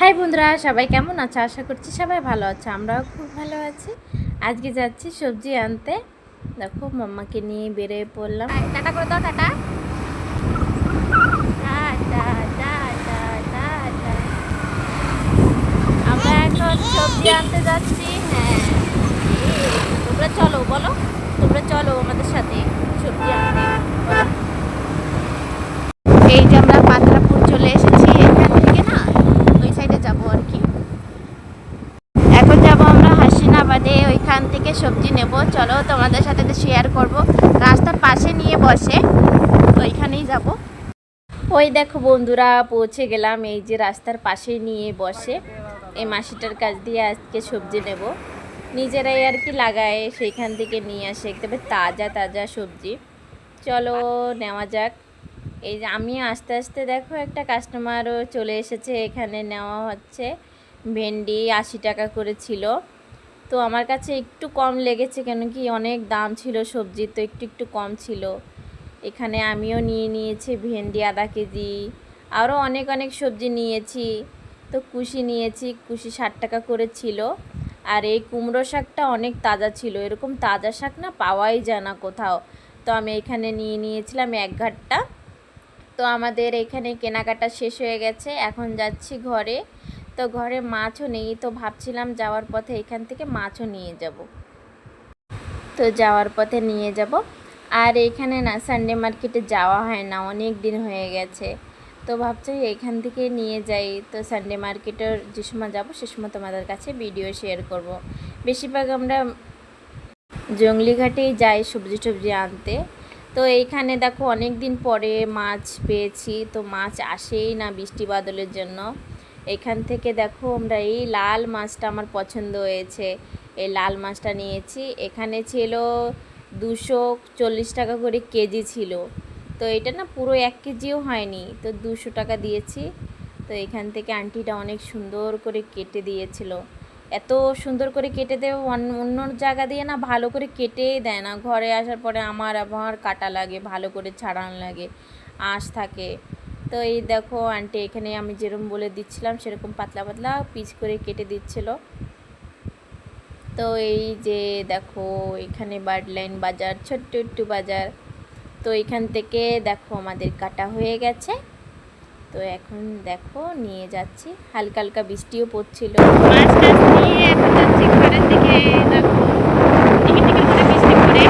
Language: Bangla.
হাই বন্ধুরা, সবাই কেমন আছে? আশা করছি সবাই ভালো আছে, আমরাও খুব ভালো আছি। আজকে যাচ্ছি সবজি আনতে। দেখো মাম্মাকে নিয়ে বেরিয়ে পড়লাম। টাটা করে দাও, টাটা। আমরা এখন সবজি আনতে যাচ্ছি। হ্যাঁ, তোমরা চলো, বলো তোমরা চলো আমাদের সাথে সবজি আনতে। এই যে আমরা পাথরাপুর চলে এসেছি, এখান থেকে না ওই সাইডে যাবো আর কি। এখন যাব আমরা হাসিনাবাদে, ওইখান থেকে সবজি নেব। চলো তোমাদের সাথে শেয়ার করব। রাস্তার পাশে নিয়ে বসে, ওইখানেই যাব। ওই দেখো বন্ধুরা, পৌঁছে গেলাম। এই যে রাস্তার পাশে নিয়ে বসে, এই মাসিটার কাছ দিয়ে আজকে সবজি নেব। নিজেরাই আর কি লাগায়, সেইখান থেকে নিয়ে আসে তবে তাজা তাজা সবজি। চলো নেওয়া যাক। এই যে আমি আস্তে আস্তে দেখো একটা কাস্টমারও চলে এসেছে, এখানে নেওয়া হচ্ছে। ভেন্ডি 80 টাকা করে ছিল, তো আমার কাছে একটু কম লেগেছে, কেন কি অনেক দাম ছিল সবজি, তো একটু একটু কম ছিল। এখানে আমিও নিয়ে নিয়েছি ভেন্ডি আধা কেজি, আরও অনেক অনেক সবজি নিয়েছি। তো কুশি নিয়েছি, কুশি 60 টাকা করে ছিল। আর এই কুমড়ো শাকটা অনেক তাজা ছিল, এরকম তাজা শাক না পাওয়াই যায় না কোথাও। তো আমি এখানে নিয়ে নিয়েছিলাম 1 ঘাটটা। তো আমাদের এখানে কেনাকাটা শেষ হয়ে গেছে, এখন যাচ্ছি ঘরে। তো ঘরে মাছও নেই, তো ভাবছিলাম যাওয়ার পথে এখান থেকে মাছও নিয়ে যাব। তো যাওয়ার পথে নিয়ে যাব। আর এখানে না সানডে মার্কেটে যাওয়া হয় না, অনেক দিন হয়ে গেছে। তো ভাবছি এখান থেকে নিয়ে যাই। তো সানডে মার্কেটের যে সময় যাবো সে সময় তোমাদের কাছে ভিডিও শেয়ার করব। বেশিরভাগ আমরা জঙ্গলিঘাটেই যাই সবজি টবজি আনতে। তো এইখানে দেখো অনেক দিন পরে মাছ পেয়েছি, তো মাছ আসেই না বৃষ্টি বাদলের জন্য। এখান থেকে দেখো আমরা এই লাল মাছটা আমার পছন্দ হয়েছে, এই লাল মাছটা নিয়েছি। এখানে ছিল 240 টাকা করে কেজি ছিল। তো এটা না পুরো 1 কেজিও হয়নি, তো 200 টাকা দিয়েছি। তো এখান থেকে আন্টিটা অনেক সুন্দর করে কেটে দিয়েছিল। এত সুন্দর করে কেটে দেয়, অন্য জায়গা দিয়ে না ভালো করে কেটেই দেয় না। ঘরে আসার পরে আমার কাটা লাগে, ভালো করে ছাড়ান লাগে, আঁশ থাকে। তো এই দেখো আন্টি এখানে আমি যেরকম বলে দিচ্ছিলাম সেরকম পাতলা পাতলা পিস করে কেটে দিচ্ছিল। তো এই যে দেখো এখানে বার্ডলাইন বাজার, ছোট্ট একটু বাজার। তো এখান থেকে দেখো আমাদের কাটা হয়ে গেছে। তো এখন দেখো নিয়ে যাচ্ছি, হালকা হালকা বৃষ্টিও পড়ছিল। মাছ টাছ নিয়ে এখন যাচ্ছি ঘরের দিকে। দেখো টিকে টিকে করে বৃষ্টি পড়ে।